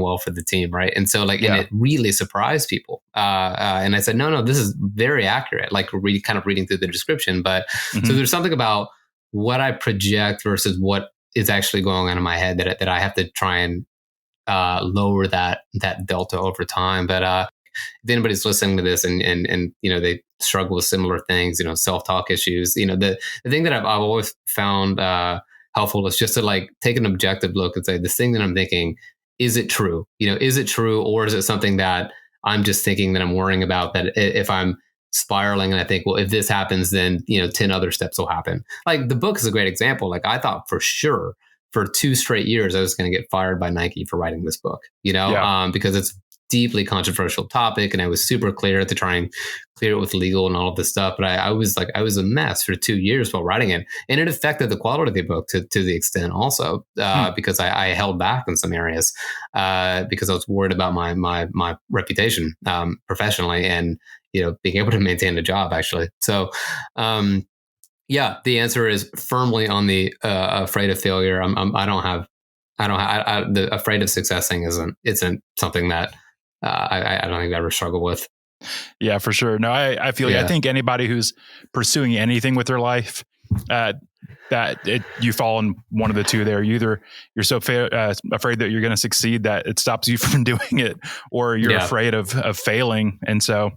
well for the team, right? And so and it really surprised people. And I said, no, this is very accurate. Kind of reading through the description, but so there's something about what I project versus what is actually going on in my head that I have to try and lower that delta over time. But if anybody's listening to this and they struggle with similar things, self-talk issues, the thing that I've always found helpful is just to take an objective look and say, this thing that I'm thinking, is it true? Is it true, or is it something that I'm just thinking that I'm worrying about, that if I'm spiraling. And I think, well, if this happens, then, 10 other steps will happen. Like the book is a great example. Like I thought for sure for 2 straight years, I was going to get fired by Nike for writing this book, because it's deeply controversial topic. And I was super clear to try and clear it with legal and all of this stuff. But I was a mess for 2 years while writing it. And it affected the quality of the book to the extent also, because I held back in some areas, because I was worried about my reputation, professionally, and, being able to maintain a job actually. So, yeah, the answer is firmly on the afraid of failure. The afraid of success thing isn't something that I don't think I ever struggle with. Yeah, for sure. No, I feel you. I think anybody who's pursuing anything with their life, you fall in one of the two there. You're so afraid that you're going to succeed that it stops you from doing it, or you're afraid of failing. And so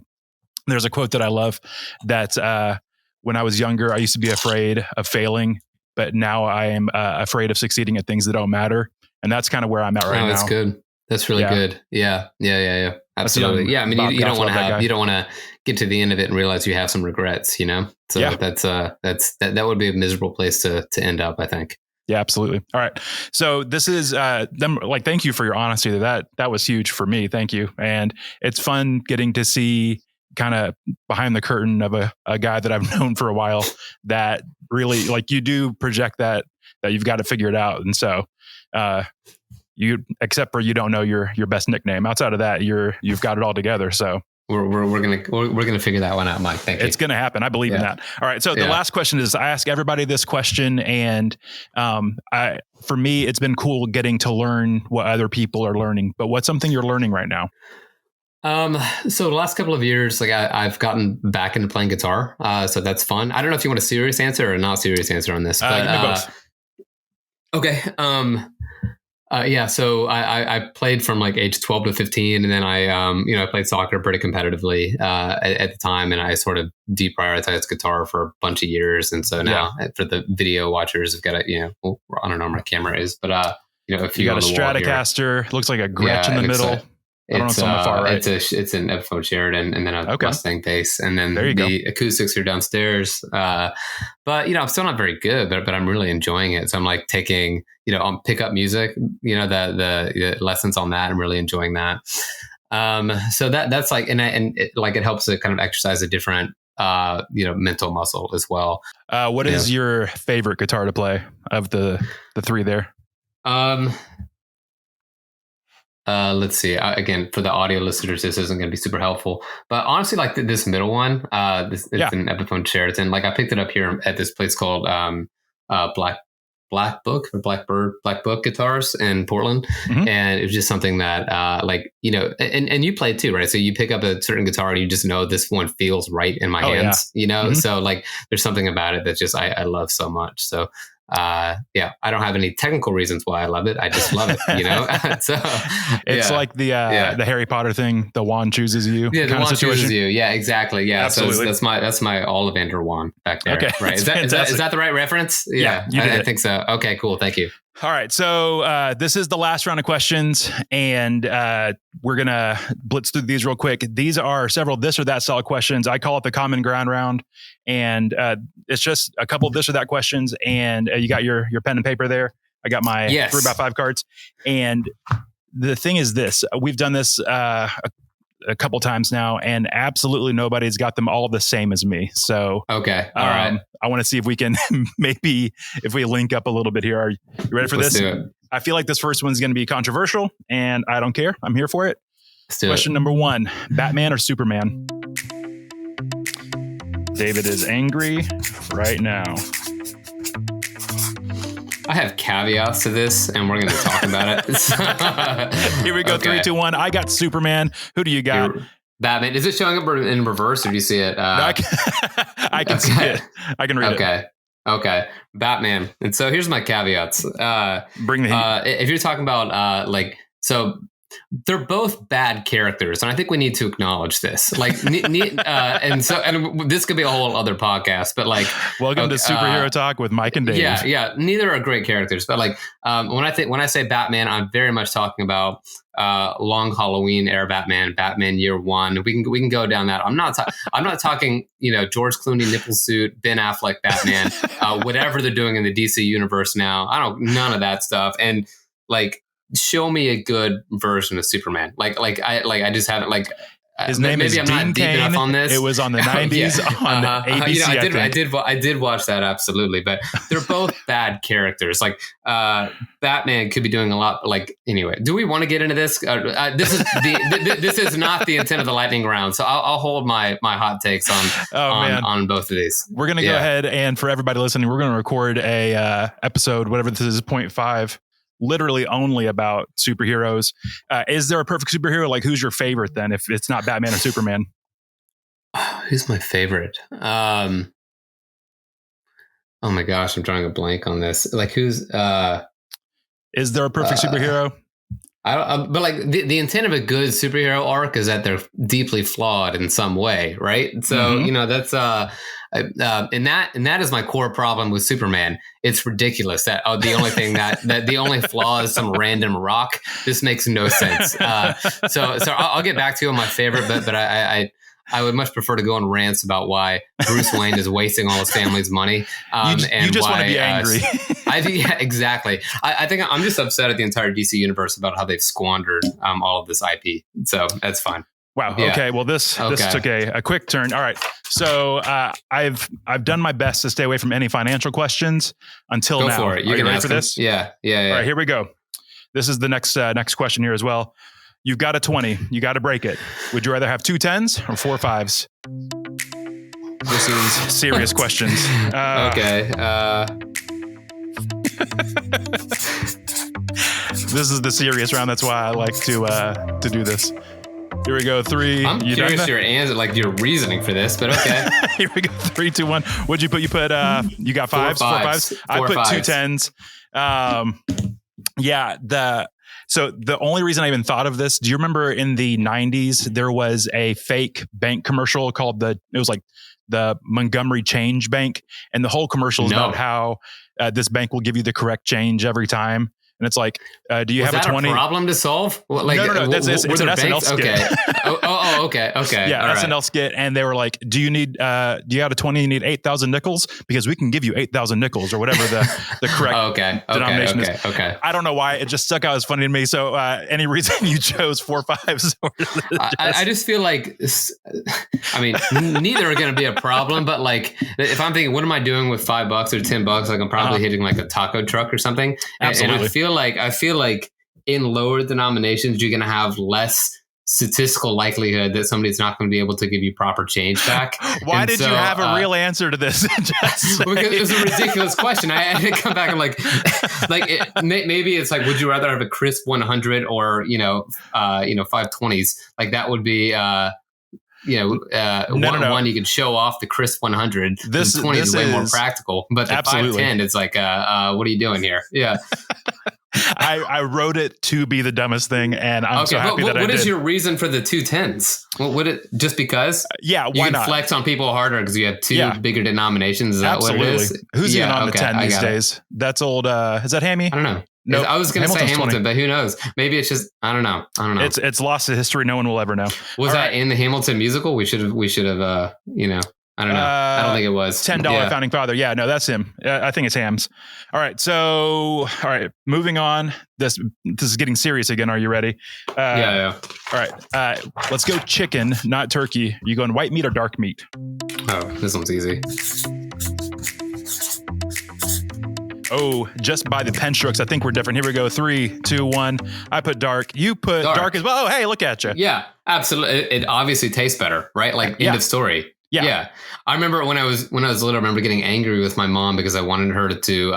there's a quote that I love that when I was younger, I used to be afraid of failing, but now I am afraid of succeeding at things that don't matter. And that's kind of where I'm at right now. That's good. That's really good. Yeah. Absolutely. Yeah. I mean, you don't want to get to the end of it and realize you have some regrets, So that would be a miserable place to end up, I think. Yeah, absolutely. All right. So this is thank you for your honesty. That was huge for me. Thank you. And it's fun getting to see kind of behind the curtain of a guy that I've known for a while that really, like, you do project that you've got to figure it out. And so, except for you don't know your best nickname. Outside of that, you've got it all together. So we're gonna figure that one out, Mike. Thank you. It's gonna happen. I believe in that. All right. So the last question is, I ask everybody this question, and for me, it's been cool getting to learn what other people are learning. But what's something you're learning right now? So the last couple of years, like I've gotten back into playing guitar. So that's fun. I don't know if you want a serious answer or a not serious answer on this, but okay. So I played from like age 12 to 15, and then I played soccer pretty competitively at the time, and I sort of deprioritized guitar for a bunch of years. And so now, for the video watchers, I've got I don't know where my camera is, but a few. You got a Stratocaster, looks like a Gretsch in the middle. I don't know, it's on the far right. It's an Epiphone Sheridan, and then a Mustang bass, and then the acoustics are downstairs. But I'm still not very good, but I'm really enjoying it. So I'm like taking on pickup music, the lessons on that. I'm really enjoying that. So that's like, it helps to kind of exercise a different mental muscle as well. What is your favorite guitar to play of the three there? Let's see. Again, for the audio listeners, this isn't going to be super helpful. But honestly, like this middle one, it's an Epiphone Sheraton. Like I picked it up here at this place called Black Book Guitars in Portland, and it was just something that, and you play too, right? So you pick up a certain guitar and you just know this one feels right in my hands, So like, there's something about it that just I love so much. So. I don't have any technical reasons why I love it. I just love it, So it's like the Harry Potter thing. The wand chooses you. Yeah, the wand chooses you. Yeah, exactly. Yeah, absolutely. So that's my Ollivander wand back there. Okay, right? Is that the right reference? Yeah, I think so. Okay, cool. Thank you. All right. So this is the last round of questions, and we're going to blitz through these real quick. These are several this or that style questions. I call it the common ground round, and it's just a couple of this or that questions. And you got your pen and paper there. I got my 3x5 cards. And the thing is this, we've done this a couple times now, and absolutely nobody's got them all the same as me. So, okay. All right. I want to see if we can maybe, if we link up a little bit here. Are you ready for this? Do it. I feel like this first one's going to be controversial, and I don't care. I'm here for it. Question number 1, Batman or Superman? David is angry right now. I have caveats to this, and we're going to talk about it. Here we go. Okay. 3, 2, 1. I got Superman. Who do you got? Batman. Is it showing up in reverse, or do you see it? I can see it. I can read it. Okay. Batman. And so here's my caveats. Bring the heat. If you're talking about so they're both bad characters, and I think we need to acknowledge this. Like, and this could be a whole other podcast, but like, welcome to Superhero Talk with Mike and Dave. Yeah, neither are great characters, but like, when I say Batman, I'm very much talking about long Halloween era Batman Year One. We can go down that. I'm not talking George Clooney nipple suit, Ben Affleck Batman, whatever they're doing in the DC universe now. None of that stuff. And like, show me a good version of Superman. I just haven't like. His name is I'm Dean not deep Cain. enough on this. It was on the 90s on ABC. I did watch that, absolutely, but they're both bad characters. Like, Batman could be doing a lot. Like, anyway, do we want to get into this? This is not the intent of the lightning round. So I'll hold my hot takes on both of these. We're gonna go ahead, and for everybody listening, we're gonna record a episode, whatever this is, 0.5. Literally only about superheroes. Is there a perfect superhero? Like, who's your favorite then, if it's not Batman or Superman? Who's my favorite? Oh my gosh, I'm drawing a blank on this. Like, who's is there a perfect superhero? But like, the intent of a good superhero arc is that they're deeply flawed in some way, right? So that's and that is my core problem with Superman. It's ridiculous that the only thing that the only flaw is some random rock. This makes no sense. So I'll get back to you on my favorite, but I would much prefer to go on rants about why Bruce Wayne is wasting all his family's money. You just want to be angry. I think, yeah, exactly. I think I'm just upset at the entire DC universe about how they've squandered all of this IP. So that's fine. Wow. Yeah. Okay. Well, this took a quick turn. All right. So I've done my best to stay away from any financial questions until now. Go for it. You can ready ask for this? Yeah. All right. Here we go. This is the next question here as well. You've got a 20. You got to break it. Would you rather have 2 10s or 4 5s? This is serious questions. Okay. This is the serious round. That's why I like to do this. Here we go. 3. I'm curious your answer, like your reasoning for this, but okay. Here we go. 3, 2, 1. What'd you put? You put you got 5s, 4 5s. I put 2 10s. So the only reason I even thought of this, do you remember in the 90s there was a fake bank commercial called it was like the Montgomery Change Bank, and the whole commercial is about how this bank will give you the correct change every time. And it's like, do you have a 20? A problem to solve? Like, no. It's an SNL skit. Okay. Okay. Yeah, SNL skit. And they were like, do you have a 20? You need 8,000 nickels? Because we can give you 8,000 nickels or whatever the correct denomination is. Okay. I don't know why. It just stuck out as funny to me. So any reason you chose 4 5s? I just feel like, I mean, neither are going to be a problem. But like, if I'm thinking, what am I doing with $5 or $10? Like, I'm probably hitting like a taco truck or something. Absolutely. And I feel like in lower denominations, you're going to have less statistical likelihood that somebody's not going to be able to give you proper change back. Why did you have a real answer to this? Because it was a ridiculous question. I had to come back and maybe it's like, would you rather have a crisp 100 or 520s? Like that would be one you could show off the crisp 100. The 20 is way more practical, but the 510, it's like, what are you doing here? Yeah. I wrote it to be the dumbest thing, and I'm so happy that I did. What is your reason for the 2 10s? Would it just because? Yeah, why not? Flex on people harder because you have two bigger denominations. Is that what it is? Who's even on the 10 these days? That's old. Is that Hammy? I don't know. No, I was going to say Hamilton, 20. But who knows? Maybe it's just I don't know. It's lost to history. No one will ever know. Was that in the Hamilton musical? We should have. I don't know. I don't think it was. $10 founding father. Yeah, no, that's him. I think it's Hams. All right. Moving on. This is getting serious again. Are you ready? Yeah. All right. Let's go chicken, not turkey. You going white meat or dark meat? Oh, this one's easy. Oh, just by the pen strokes, I think we're different. Here we go. 3, 2, 1. I put dark. You put dark as well. Oh, hey, look at you. Yeah, absolutely. It obviously tastes better, right? Like end of story. Yeah. I remember when I was little, I remember getting angry with my mom because I wanted her to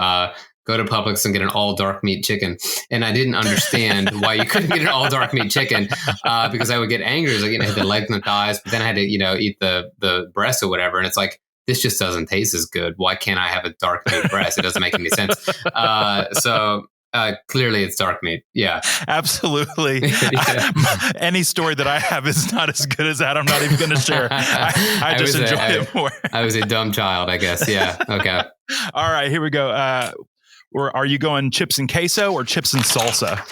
go to Publix and get an all dark meat chicken. And I didn't understand why you couldn't get an all dark meat chicken because I would get angry. It was like, I had the legs and the thighs, but then I had to, eat the breast or whatever. And it's like, this just doesn't taste as good. Why can't I have a dark meat breast? It doesn't make any sense. So Clearly it's dark meat. Yeah. Absolutely. Yeah. Any story that I have is not as good as that. I'm not even going to share. I just enjoy it more. I was a dumb child, I guess. Yeah. Okay. All right, here we go. Are you going chips and queso or chips and salsa?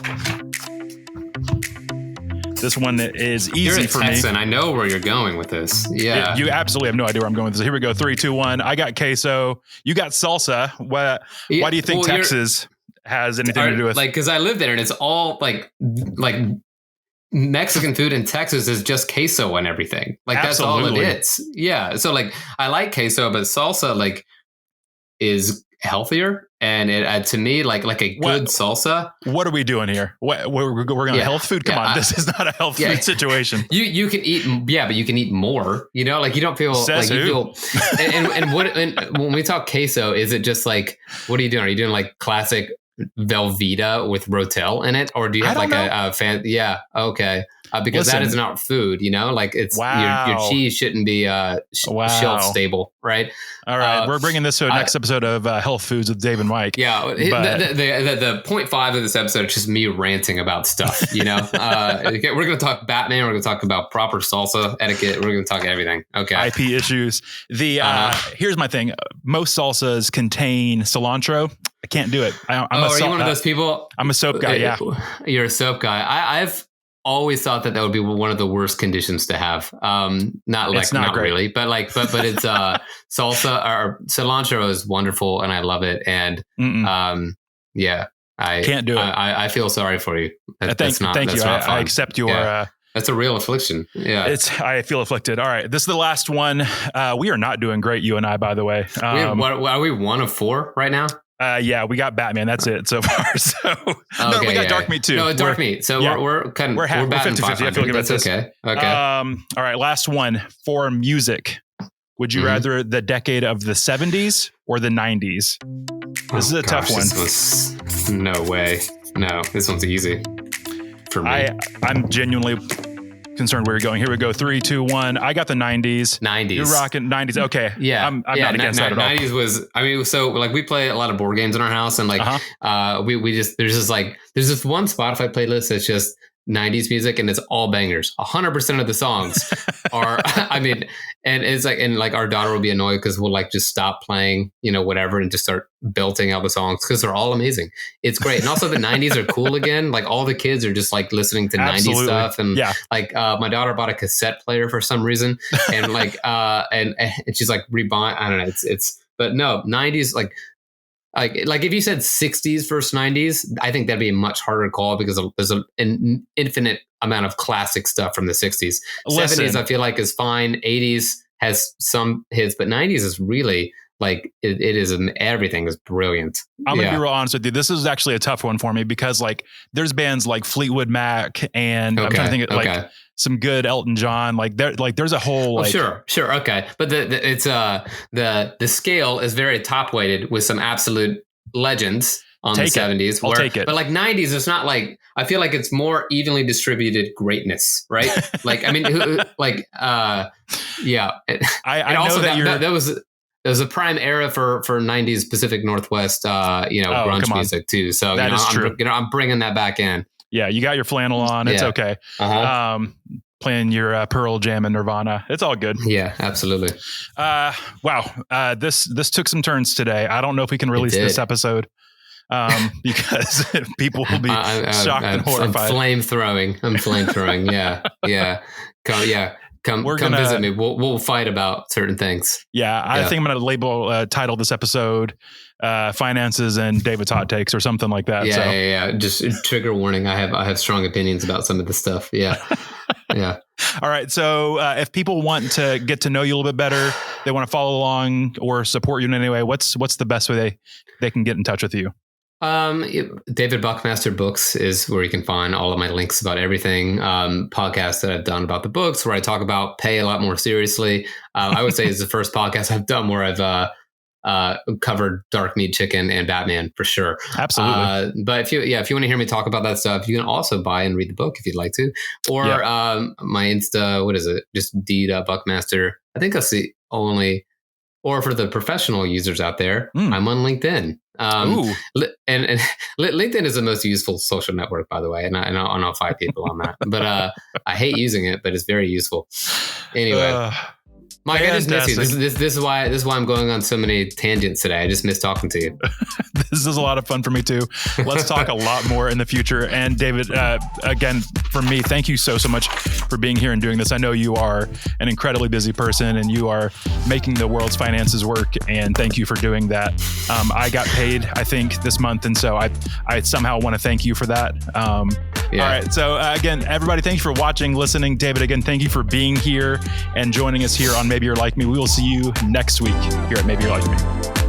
This one is easy for Texan. me. I know where you're going with this. Yeah. You absolutely have no idea where I'm going with this. Here we go. 3, 2, 1. I got queso. You got salsa. Why do you think Texas has anything to do with? Like, because I live there and it's all like Mexican food in Texas is just queso and everything. Like Absolutely. That's all it is. Yeah. So like I like queso, but salsa like is healthier, and it to me like a good salsa. What are we doing here? We're going to health food? Come on, this is not a health food situation. You can eat, but you can eat more. You know, like you don't feel Says like who? you feel. And when we talk queso, is it just like what are you doing? Are you doing like classic Velveeta with Rotel in it, or do you have like a fan? Yeah, okay. Because that is not food, you know, like it's your cheese shouldn't be shelf stable, right? All right, we're bringing this to a next episode of Health Foods with Dave and Mike. Yeah, the 0.5 of this episode is just me ranting about stuff, you know. We're going to talk Batman. We're going to talk about proper salsa etiquette. We're going to talk everything. Okay. IP issues. Here's my thing. Most salsas contain cilantro. I can't do it. Are you one of those people? I'm a soap guy. Yeah, you're a soap guy. I've always thought that would be one of the worst conditions to have. Not really, but it's salsa or cilantro is wonderful and I love it. And I can't do it. I feel sorry for you. Thank you. I accept your. Yeah. That's a real affliction. Yeah, I feel afflicted. All right, this is the last one. We are not doing great, you and I, by the way. Are we 1 of 4 right now? Yeah, we got Batman. That's it so far. So we got Dark Meat too. No, Dark Meat. So we're 50-50. I feel good about this. Okay. All right, last one for music. Would you rather the decade of the 70s or the 90s? This is a tough one. No way. No, this one's easy for me. I'm genuinely concerned where you're going. Here we go. 3, 2, 1. I got the 90s. You're rocking 90s. Okay. Yeah. I'm not against that at all. 90s was, so like we play a lot of board games in our house and like, there's this one Spotify playlist that's just 90s music and it's all bangers. 100% of the songs are, and it's like, and like our daughter will be annoyed because we'll like just stop playing, whatever, and just start belting out the songs because they're all amazing. It's great. And also the 90s are cool again. Like all the kids are just like listening to 90s stuff. And like my daughter bought a cassette player for some reason. And like, and she's like rebuying, I don't know. But no, 90s, like if you said 60s versus 90s, I think that'd be a much harder call because there's an infinite amount of classic stuff from the 60s. 70s, I feel like is fine. 80s has some hits, but 90s is really like it is. Everything is brilliant. I'm gonna be real honest with you. This is actually a tough one for me because like there's bands like Fleetwood Mac and I'm trying to think of like some good Elton John. Like there's a whole. Like, sure, okay, but the scale is very top weighted with some absolute legends on the 70s. I'll take it. But like 90s, it's not like I feel like it's more evenly distributed greatness, right? Like I mean, yeah. I know that was a prime era for 90s Pacific Northwest, grunge music too. So that is true. I'm bringing that back in. Yeah, you got your flannel on. It's okay. Playing your Pearl Jam and Nirvana. It's all good. Yeah, absolutely. Wow. This took some turns today. I don't know if we can release this episode because people will be shocked and horrified. I'm flame throwing. Yeah. Come visit me. We'll fight about certain things. Yeah, I think I'm going to title this episode "Finances and David's Hot Takes" or something like that. Yeah. Just trigger warning. I have strong opinions about some of this stuff. Yeah, yeah. All right. So if people want to get to know you a little bit better, they want to follow along or support you in any way, what's the best way they can get in touch with you? David Buckmaster Books is where you can find all of my links about everything. Podcasts that I've done about the books where I talk about pay a lot more seriously. I would say it's the first podcast I've done where I've covered Dark Meat Chicken and Batman for sure. Absolutely. But if you want to hear me talk about that stuff, you can also buy and read the book if you'd like to, or my Insta, what is it? Just D.Buckmaster. I think that's the only Or for the professional users out there, Mm. I'm on LinkedIn. Ooh. And LinkedIn is the most useful social network, by the way. And I'll fight people on that. But I hate using it, but it's very useful. Anyway. Mike, fantastic. I just miss you. This is why I'm going on so many tangents today. I just miss talking to you. This is a lot of fun for me too. Let's talk a lot more in the future. And David, again, from me, thank you so much for being here and doing this. I know you are an incredibly busy person and you are making the world's finances work. And thank you for doing that. I got paid, I think, this month. And so I somehow want to thank you for that. Yeah. All right. So again, everybody, thank you for watching, listening. David, again, thank you for being here and joining us here on Maybe You're Like Me. We will see you next week here at Maybe You're Like Me.